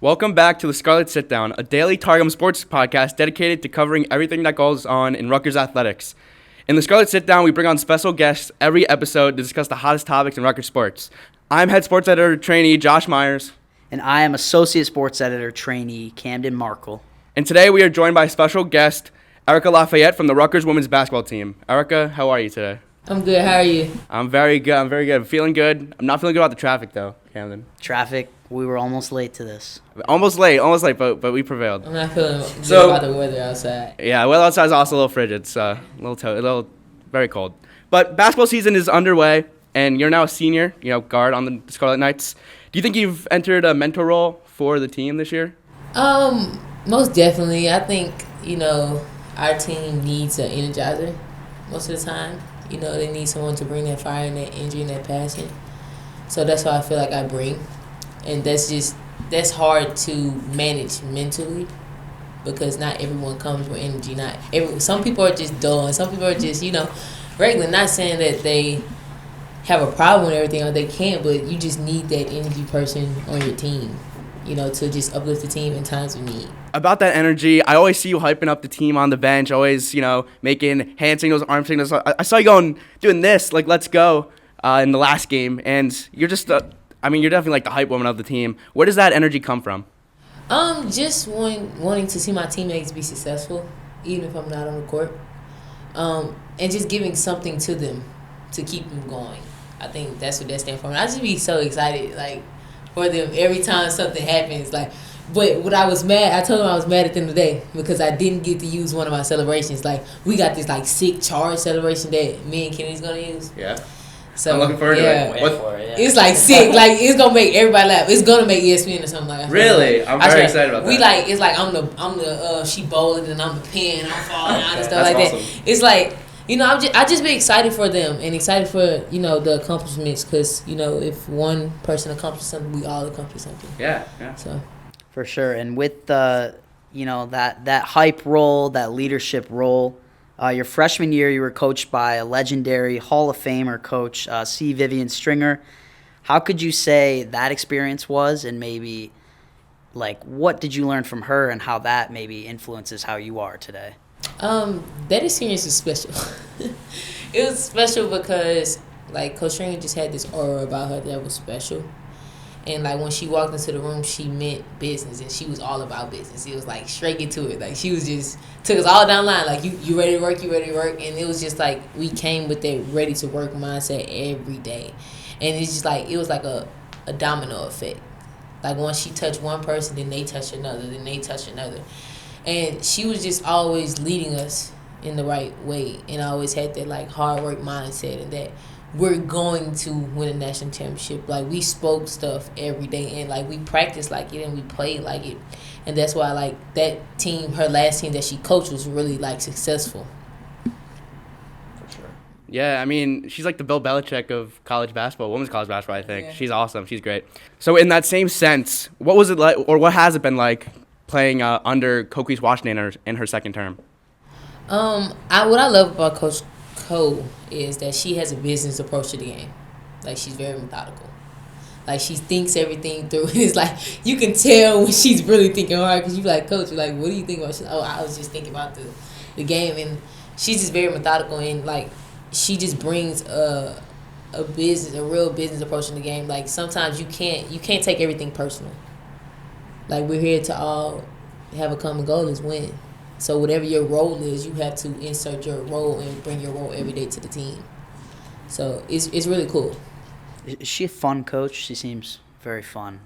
Welcome back to the Scarlet Sitdown, a daily Targum sports podcast dedicated to covering everything that goes on in Rutgers athletics. In the Scarlet Sitdown, we bring on special guests every episode to discuss the hottest topics in Rutgers sports. I'm head sports editor trainee Josh Meyers. And I am associate sports editor trainee Camden Markel. And today we are joined by special guest Erica Lafayette from the Rutgers women's basketball team. Erica, how are you today? I'm good. How are you? I'm very good. I'm feeling good. I'm not feeling good about the traffic though, Camden. Traffic, we were almost late to this. Almost late, but we prevailed. I'm not feeling good about the weather outside. Yeah, weather outside is also a little frigid. It's a little very cold. But basketball season is underway, and you're now a senior, guard on the Scarlet Knights. Do you think you've entered a mentor role for the team this year? Most definitely. I think, our team needs an energizer most of the time. They need someone to bring that fire and that energy and that passion. So that's what I feel like I bring. And that's hard to manage mentally because not everyone comes with energy. Some people are just dull and some people are just, regular. Not saying that they have a problem with everything or they can't, but you just need that energy person on your team, to just uplift the team in times of need. About that energy, I always see you hyping up the team on the bench, always, making hand signals, arm signals. I saw you doing this, like, let's go, in the last game. And you're just, you're definitely like the hype woman of the team. Where does that energy come from? Just wanting to see my teammates be successful, even if I'm not on the court. And just giving something to them to keep them going. I think that's what that stands for. And I just be so excited, for them every time something happens, But when I was mad, I told them I was mad at the end of the day because I didn't get to use one of my celebrations. We got this sick charge celebration that me and Kenny's gonna use. Yeah. So I'm looking forward to it. It's sick. It's gonna make everybody laugh. It's gonna make ESPN or something like that. Really? I'm very excited about that. It's I'm the she bowling and I'm the pin and I'm falling out and stuff That's like awesome. that. It's I just be excited for them and excited for the accomplishments because if one person accomplishes something, we all accomplish something. Yeah. So. For sure. And with the, that hype role, that leadership role, your freshman year you were coached by a legendary Hall of Famer coach, Vivian Stringer. How could you say that experience was and maybe, what did you learn from her and how that maybe influences how you are today? That experience was special. It was special because, Coach Stringer just had this aura about her that was special. And, when she walked into the room, she meant business, and she was all about business. It was, straight into it. She was just, took us all down the line. You ready to work, you ready to work. And it was just, we came with that ready-to-work mindset every day. And it's just, it was a domino effect. Once she touched one person, then they touch another, then they touch another. And she was just always leading us in the right way. And I always had that, hard work mindset and that we're going to win a national championship. We spoke stuff every day and we practiced like it and we played like it. And that's why that team, her last team that she coached was really successful. For sure. Yeah, she's the Bill Belichick of college basketball, women's college basketball, I think. Yeah. She's awesome. She's great. So in that same sense, what was it like, or what has it been like playing under Coquise Washington in her second term? What I love about Coach Cole is that she has a business approach to the game. She's very methodical. She thinks everything through. It's you can tell when she's really thinking hard because you be Coach, what do you think about? She's I was just thinking about the game. And she's just very methodical and she just brings a real business approach in the game. Sometimes you can't take everything personal. We're here to all have a common goal is win. So whatever your role is, you have to insert your role and bring your role every day to the team. So it's really cool. Is she a fun coach? She seems very fun.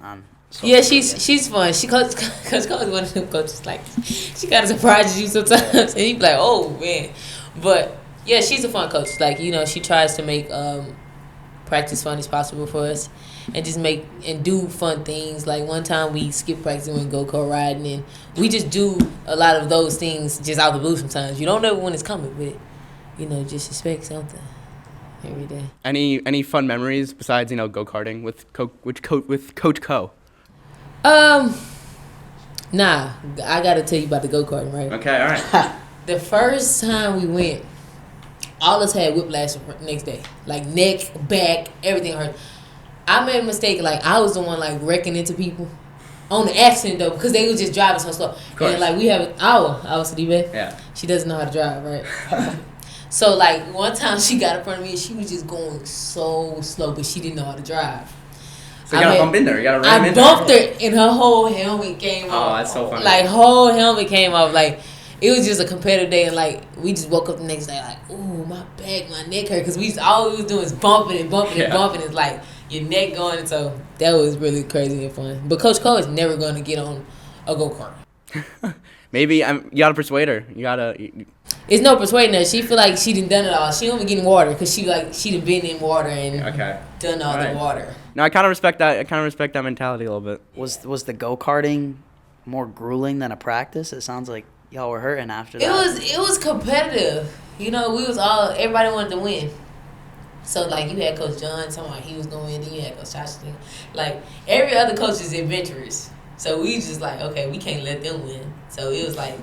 Yeah, she's fun. Coach is one of them coaches she kind of surprises you sometimes, and you be oh man. But yeah, she's a fun coach. She tries to make practice fun as possible for us. And just make and do fun things. One time we skip practice and went go-kart riding, and we just do a lot of those things just out the blue sometimes. You don't know when it's coming, but just expect something every day. Any fun memories besides go-karting with Coach Co? Nah, I gotta tell you about the go-karting, right? Okay, all right. The first time we went, all of us had whiplash the next day, neck, back, everything hurt. I made a mistake. I was the one, wrecking into people. on the accident though, because they was just driving so slow. And like we have our city babe. Yeah. She doesn't know how to drive, right? So like one time she got in front of me and she was just going so slow, but she didn't know how to drive. So you gotta bump in there. You gotta ram in I there. bumped her and her whole helmet came off. Oh, that's so funny. Like whole helmet came off. Like it was just a competitive day, and like we just woke up the next day like, ooh, my back, my neck hurt, because all we was doing is bumping and bumping and bumping. It's like your neck going. So that was really crazy and fun. But Coach Cole is never gonna get on a go-kart. Maybe you gotta persuade her. You gotta. It's no persuading her. She feel like she done it all. She don't be getting water because she done been in water and done all the water. No, I kind of respect that. I kind of respect that mentality a little bit. Was the go-karting more grueling than a practice? It sounds like y'all were hurting after that. It was competitive. You know, everybody wanted to win. So like you had Coach John talking about he was going to win, then you had Coach Josh. Like every other coach is adventurous. So we just like, okay, we can't let them win. So it was like,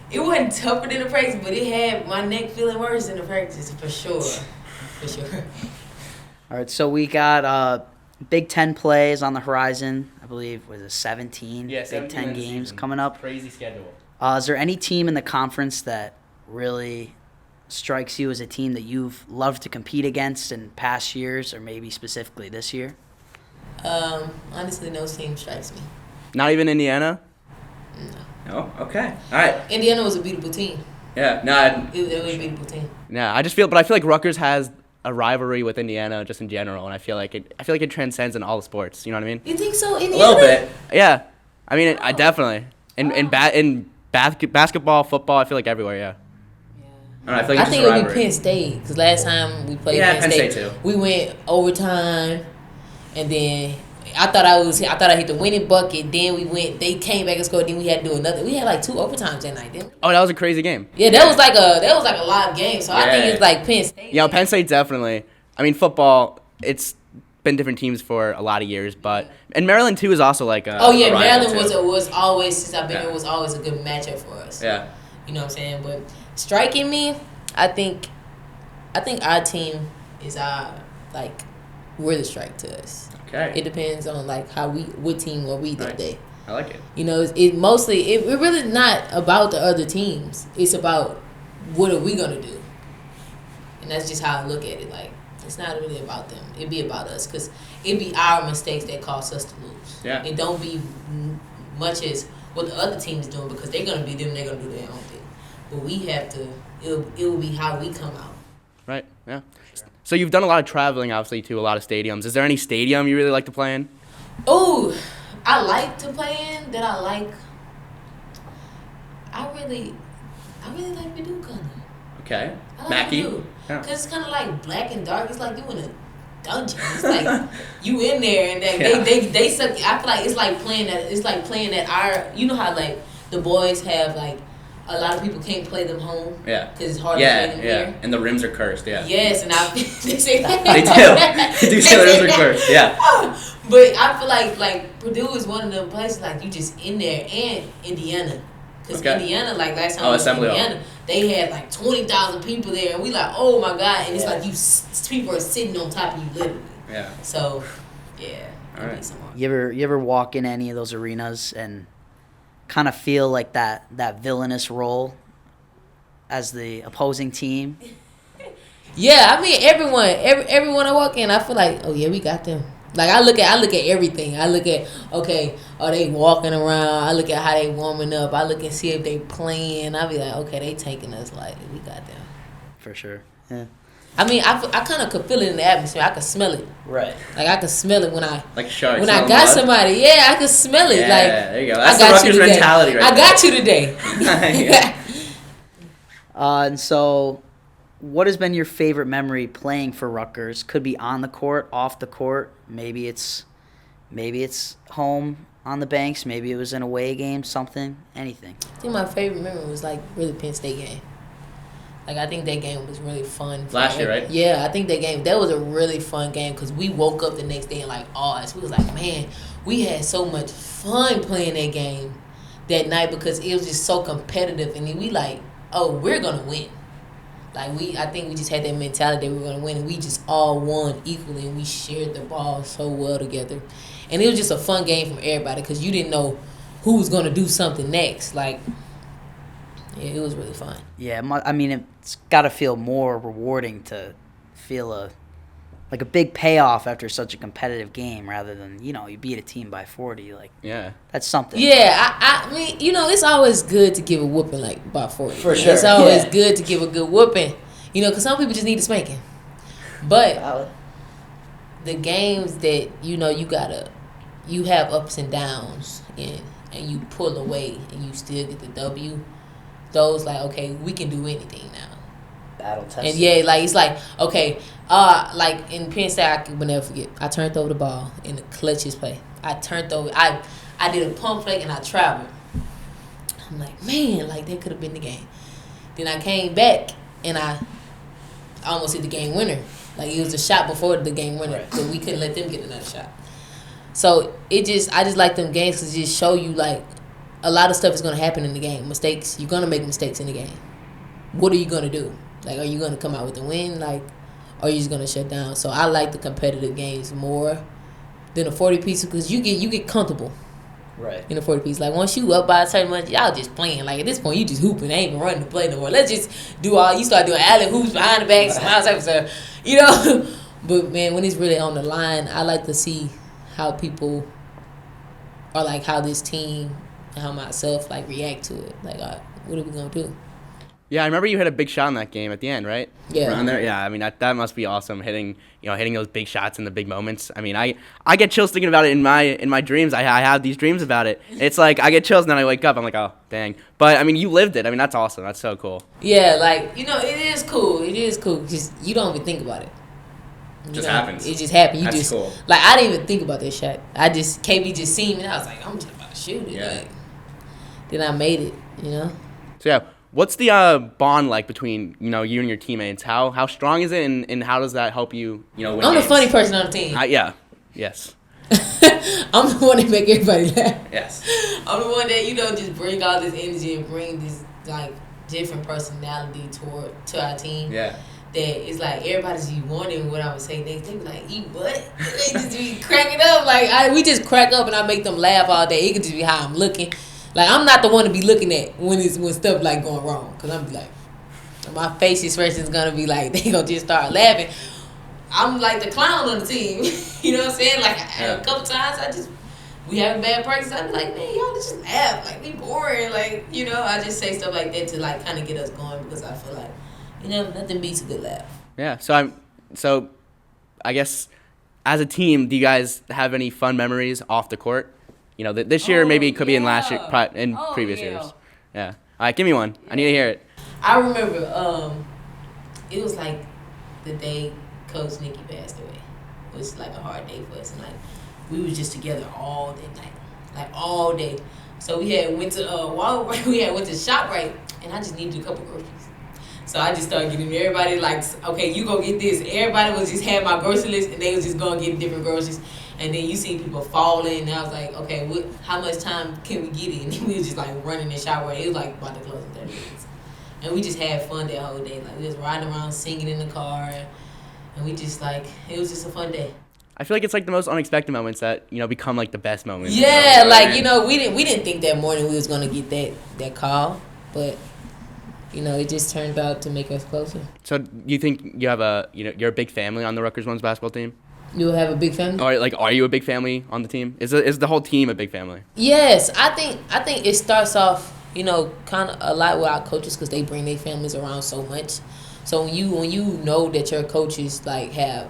it wasn't tougher than the practice, but it had my neck feeling worse than the practice for sure. For sure. All right, so we got Big Ten plays on the horizon. I believe was it 17 Big Ten games season. Coming up. Crazy schedule. Is there any team in the conference that really strikes you as a team that you've loved to compete against in past years, or maybe specifically this year? Honestly, no team strikes me. Not even Indiana? No. Oh, okay. All right. Indiana was a beatable team. Yeah. No. It was a beatable team. Yeah. I feel like Rutgers has a rivalry with Indiana just in general, and I feel like it transcends in all the sports. You know what I mean? You think so? Indiana? A little bit. Yeah. I mean, I definitely in basketball, football. I feel like everywhere. Yeah. I think it would be Penn State, because last time we played Penn State too. We went overtime, and then I thought I hit the winning bucket. Then they came back and scored. Then we had to do another. We had like 2 overtimes that night, didn't we? Oh, that was a crazy game. Yeah, that was like a live game. So I think it's like Penn State. Yeah, Penn State definitely. I mean, football. It's been different teams for a lot of years, and Maryland too is also like a. Oh yeah, a Maryland too. was always, since I've been here, was always a good matchup for us. Yeah. You know what I'm saying? But striking me, I think our team is really strike to us. Okay. It depends on like what team are we that day. I like it. You know, it mostly it really not about the other teams. It's about what are we gonna do, and that's just how I look at it. Like it's not really about them. It be about us, because it be our mistakes that cause us to lose. Yeah. It don't be much as what the other teams doing, because they're gonna be them. They're gonna do their own thing. But we have to. It will be how we come out. Right. Yeah. So you've done a lot of traveling, obviously, to a lot of stadiums. Is there any stadium you really like to play in? Oh, I like to play in that. I really like Paducah. Okay. I like Mackie? Paducah. Yeah. Cause it's kind of like black and dark. It's like you in a dungeon. It's like you in there, and they suck. I feel like it's like playing that. It's like playing that. You know how like the boys have like. A lot of people can't play them home. Yeah. Because it's hard to play them here. And the rims are cursed, yeah. Yes, and they say that. They do. They do say the rims are cursed, yeah. But I feel like Purdue is one of them places like you just in there, and Indiana. Because Indiana, like last time we was in Indiana, they had like 20,000 people there, and we like, oh my God. And it's like people are sitting on top of you literally. Yeah. So, yeah. All right. You ever walk in any of those arenas and kind of feel like that villainous role as the opposing team? Yeah, I mean everyone I walk in, I feel like, oh yeah, we got them. Like I look at everything. I look at, okay, are they walking around? I look at how they warming up. I look and see if they playing. I be like, okay, they taking us, like we got them. For sure. Yeah. I mean, I kind of could feel it in the atmosphere. I could smell it. Right. Like I could smell it when I like sharks. When I got somebody. Yeah, I could smell it. Yeah, like there you go. That's the Rutgers mentality, right? I got you today. Yeah. And so, what has been your favorite memory playing for Rutgers? Could be on the court, off the court. Maybe it's home on the banks. Maybe it was an away game. Something. Anything. I think my favorite memory was like really Penn State game. Like, I think that game was really fun. Last year, right? Yeah, I think that was a really fun game because we woke up the next day and, like, we was like, man, we had so much fun playing that game that night because it was just so competitive. And then we like, oh, we're going to win. I think we just had that mentality that we were gonna win, and we just all won equally, and we shared the ball so well together, and it was just a fun game from everybody because you didn't know who was gonna do something next. Like, yeah, it was really fun. Yeah, I mean, it's got to feel more rewarding to feel a big payoff after such a competitive game rather than, you beat a team by 40. Like, yeah, that's something. Yeah, I mean, it's always good to give a whooping like by 40. For sure. It's always good to give a good whooping, because some people just need a spanking. But the games that, you have ups and downs in, and you pull away and you still get the W, those like, okay, we can do anything now. Battle tested. And yeah, like it's like, okay, like in Penn State, I will never forget. I turned over the ball in the clutchest play. I did a pump fake and I traveled. I'm like, man, like that could have been the game. Then I came back and I almost hit the game winner. Like it was a shot before the game winner, but we couldn't let them get another shot. So I just like them games because it just show you like a lot of stuff is gonna happen in the game. Mistakes, you're gonna make mistakes in the game. What are you gonna do? Like, are you gonna come out with a win? Like, or are you just gonna shut down? So I like the competitive games more than a 40 piece because you get comfortable. Right. In a 40 piece. Like once you up by a certain much, y'all just playing. Like at this point you just hooping, ain't even running the play no more. Let's just you start doing alley hoops behind the back, smile stuff, But man, when it's really on the line, I like to see how people or like how this team and how myself like react to it. Like, what are we gonna do? Yeah, I remember you hit a big shot in that game at the end, right? Yeah. Around there, yeah. I mean, that must be awesome hitting those big shots in the big moments. I mean, I get chills thinking about it in my dreams. I have these dreams about it. It's like I get chills and then I wake up. I'm like, oh, dang. But I mean, you lived it. I mean, that's awesome. That's so cool. Yeah, like it is cool. It is cool because you don't even think about it. It just happens. It just happened. That's cool. Like I didn't even think about that shot. KB just seen me and I was like, I'm just about to shoot it. Yeah. Like, then I made it. So yeah. What's the bond like between you and your teammates? How strong is it, and how does that help you? Win I'm games? the funny person on the team. Yeah, yes. I'm the one that make everybody laugh. Yes. I'm the one that just bring all this energy and bring this like different personality to our team. Yeah. That it's like everybody's be wanting what I would say. They be like, eat what? They just be cracking up. Like we just crack up and I make them laugh all day. It could just be how I'm looking. Like, I'm not the one to be looking at when stuff, like, going wrong. Because I'm be like, my face expression is going to be like, they going to just start laughing. I'm like the clown on the team. You know what I'm saying? Like, a couple times, we having bad practice. I be like, man, y'all just laugh. Like, we boring. Like, I just say stuff like that to, like, kind of get us going. Because I feel like, nothing beats a good laugh. Yeah, so I guess, as a team, do you guys have any fun memories off the court? This year maybe it could be in last year, in previous years. Yeah. All right, give me one. I need to hear it. I remember it was like the day Coach Nikki passed away. It was like a hard day for us, and like we was just together all that night, like all day. So we had went to ShopRite, and I just needed a couple groceries. So I just started getting everybody like, okay, you go get this. Everybody was just had my grocery list, and they was just gonna get different groceries. And then you see people falling, and I was like, okay, how much time can we get in? And we was just like running in ShopRite. It was like about to close in 30 minutes. And we just had fun that whole day. Like we was riding around singing in the car, and we just like, it was just a fun day. I feel like it's like the most unexpected moments that become like the best moments. Yeah, we didn't think that morning we was gonna get that call, but it just turned out to make us closer. So do you think you have you're a big family on the Rutgers women's basketball team? You have a big family? Or are you a big family on the team? Is the whole team a big family? Yes, I think it starts off, kind of a lot with our coaches because they bring their families around so much. So when you know that your coaches like have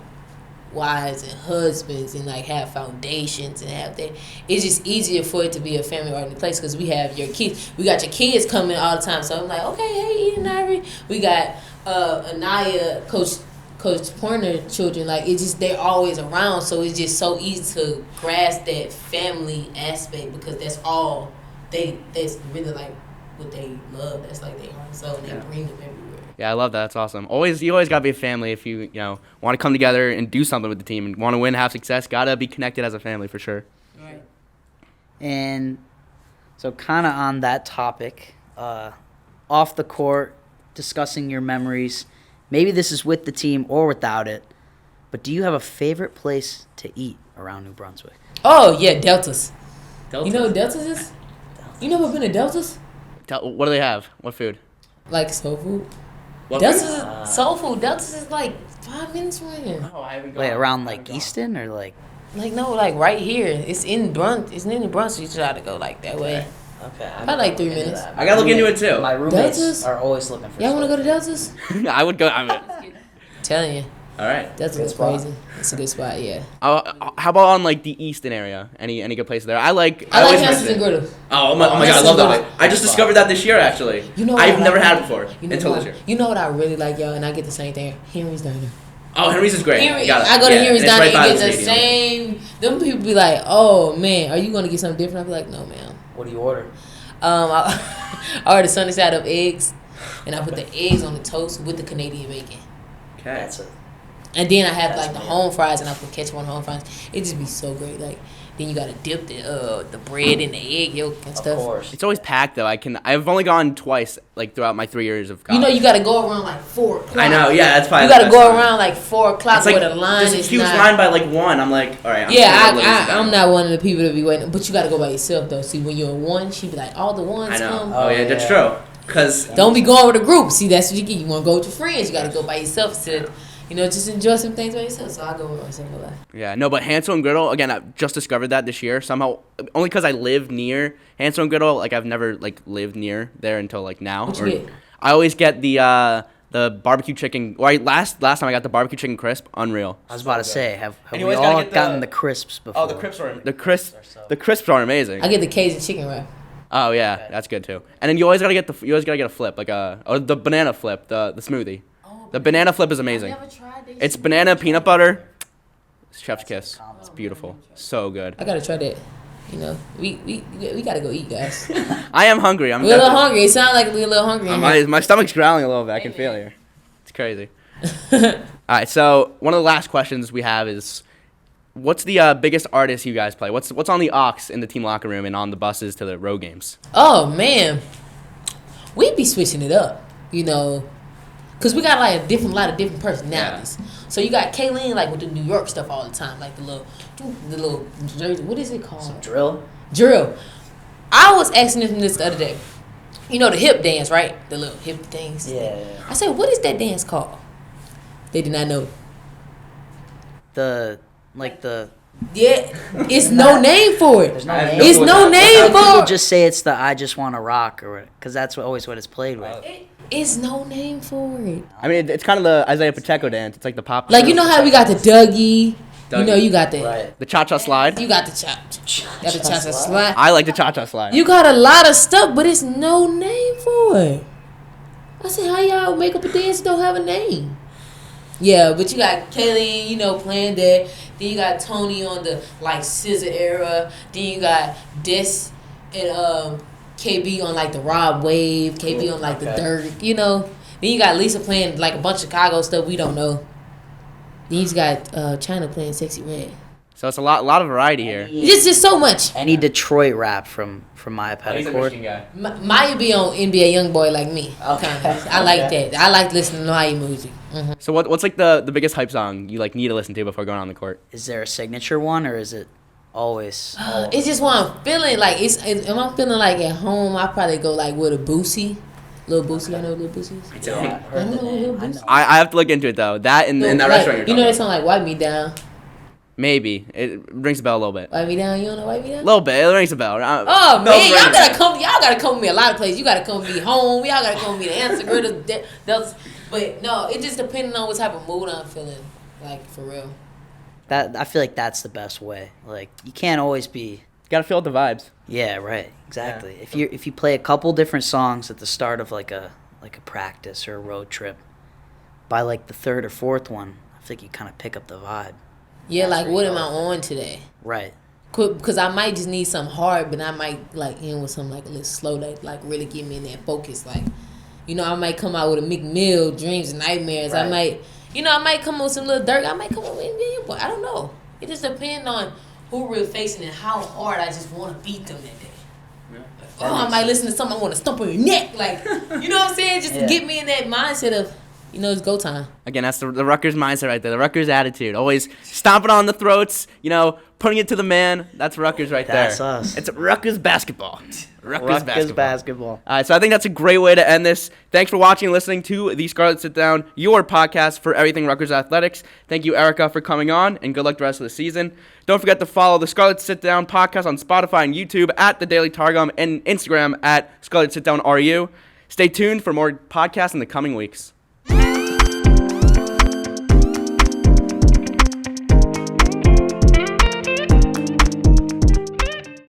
wives and husbands and like have foundations and have that, it's just easier for it to be a family oriented place because we have your kids. We got your kids coming all the time. So I'm like, okay, hey, Eden Ivory. We got Anaya, Coach Pointer children, like it's just they're always around, so it's just so easy to grasp that family aspect because that's really like what they love. That's like their heart and soul, and they bring them everywhere. Yeah, I love that. That's awesome. You always gotta be a family if you want to come together and do something with the team and want to win, have success. Gotta be connected as a family for sure. Right. And so, kind of on that topic, off the court, discussing your memories. Maybe this is with the team or without it. But do you have a favorite place to eat around New Brunswick? Oh, yeah, Deltas. Deltas? You know what Deltas is? You never been to Deltas? What do they have? What food? Like soul food. What Deltas food? is soul food. Deltas is like 5 minutes from here. Oh, I haven't gone. Wait, around like Easton or like? Like no, like right here. It's in Brunswick. It's in Brunswick. You try to go like that way. Okay. Probably like 3 minutes. I gotta look into it too. My roommates Deltas? are always looking for. Y'all want to go to Deltas? Deltas? I would go. I mean, Telling you, all right. Deltas Good is spot. crazy. It's a good spot. Yeah. How about on like the Easton area? Any good places there? I like I like always Hansel visit. and Griddle. Oh my god, I love that place. I just discovered that this year actually. You know what I've I never like? had it before You know until what? this year. You know what I really like, y'all, and I get the same thing. Henry's Diner. Oh, Henry's is great. Henry, Got it. I go to Yeah, Henry's and it's Diner right by and get the stadium. same. Them people be like, "Oh man, are you gonna get something different?" I be like, "No, ma'am." What do you order? I ordered sunny side up eggs, and I put the eggs on the toast with the Canadian bacon. Okay. That's it. And then I have That's like the me. home fries, and I put ketchup on home fries. It just be so great. Like then you gotta dip the bread in the egg yolk and Of stuff. course. It's always packed though. I've only gone twice like throughout my 3 years of college. You know you gotta go around like 4 o'clock. I know. Yeah, that's probably. You the gotta best go time. around like 4 o'clock It's like where the line there's a is huge not. line by like 1. I'm like, all right. I'm not one of the people to be waiting, but you gotta go by yourself though. See, when you're one, she be like, all the ones I know. come. Oh yeah, that's yeah. true. Cause Don't be going with a group. See, that's what you get. You want to go with your friends. You got to go by yourself to, just enjoy some things by yourself. So I go with myself a lot. yeah, no, but Hansel and Griddle again. I've just discovered that this year somehow. Only because I live near Hansel and Griddle. Like I've never like lived near there until like now. What you get? I always get the barbecue chicken. Or last time I got the barbecue chicken crisp. Unreal. I was about to say, have And you we always gotta all get gotten the crisps before? the crisps are amazing. I get the Cajun chicken wrap. Oh yeah, that's good too. And then you always gotta get a flip, like or the banana flip, the smoothie. The banana flip is amazing. I never tried this. It's banana peanut butter. Chef's kiss. It's beautiful. So good. I gotta try that. We gotta go eat, guys. I am hungry. I'm We're a little definitely- hungry. It sounds like we're a little hungry. in here. my stomach's growling a little bit. I can feel it here. It's crazy. All right, so one of the last questions we have is, what's the biggest artist you guys play? What's on the aux in the team locker room and on the buses to the road games? Oh man, we be switching it up, cause we got like a lot of different personalities. So you got Kayleen like with the New York stuff all the time, like the little jersey. What is it called? Drill. Drill. I was asking them this the other day. You know the hip dance, right? The little hip things. Yeah. I said, what is that dance called? They did not know. Yeah, it's no name for it. There's no I have name. no It's clue no what that- name People for it. just say it's the I just want to rock or because that's always what it's played with. It's no name for it. I mean, it's kind of the Isaiah Pacheco dance. It's like the pop. Like, you know how we got the Dougie? Dougie. You got the Right. the cha-cha slide. You got the cha-cha slide. I like the cha-cha slide. You got a lot of stuff, but it's no name for it. I said, how y'all make up a dance that don't have a name? Yeah, but you got Kayleen, playing that. Then you got Tony on the like scissor era. Then you got Des and KB on like the Rob Wave. KB on like the Dirt. Then you got Lisa playing like a bunch of Chicago stuff we don't know. Then you got China playing Sexy Red. So it's a lot of variety here. It's just so much. Any Detroit rap from Maya Petticourt. guy. Maya be on NBA YoungBoy like me. Okay. Kinda. I like that. I like listening to Maya music. Mm-hmm. So what's like the biggest hype song you like need to listen to before going on the court? Is there a signature one or is it always? It's just what I'm feeling like. If I'm feeling like at home, I probably go like with a Boosie. Lil Boosie, I know Lil Boosie is. Yeah, I heard the name. I know. I have to look into it though. That in that Like, restaurant you're you know talking that song like Wipe Me Down. about. Maybe it rings a bell a little bit. Wipe Me Down, you don't know Wipe Me A Down? little bit. It rings a bell. Oh No man, y'all brainer. gotta come with me a lot of places. You gotta come with me home. Y'all gotta come with me to answer Griddle. But no, it just depending on what type of mood I'm feeling. Like for real. That I feel like that's the best way. Like you can't always be. Gotta feel the vibes. Yeah, right. Exactly. If you play a couple different songs at the start of like a practice or a road trip, by like the third or fourth one, I think you kind of pick up the vibe. Yeah, like what am I on today? Right. Because I might just need something hard, but I might like end with something like a little slow that like really get me in that focus. Like, I might come out with a McMill, Dreams and Nightmares. Right. I might come with some little Dirk. I might come with NBA Boy. I don't know. It just depends on who we're facing and how hard I just want to beat them that day. Oh, I might listen to something. I want to stomp on your neck. Like, you know what I'm saying? Just to get me in that mindset of, it's go time. Again, that's the Rutgers mindset right there. The Rutgers attitude. Always stomping on the throats, putting it to the man. That's Rutgers right there. That's us. It's Rutgers basketball. Rutgers basketball. All right, so I think that's a great way to end this. Thanks for watching and listening to the Scarlet Sit Down, your podcast for everything Rutgers athletics. Thank you, Erica, for coming on, and good luck the rest of the season. Don't forget to follow the Scarlet Sit Down podcast on Spotify and YouTube at The Daily Targum and Instagram at Scarlet Sit Down RU. Stay tuned for more podcasts in the coming weeks.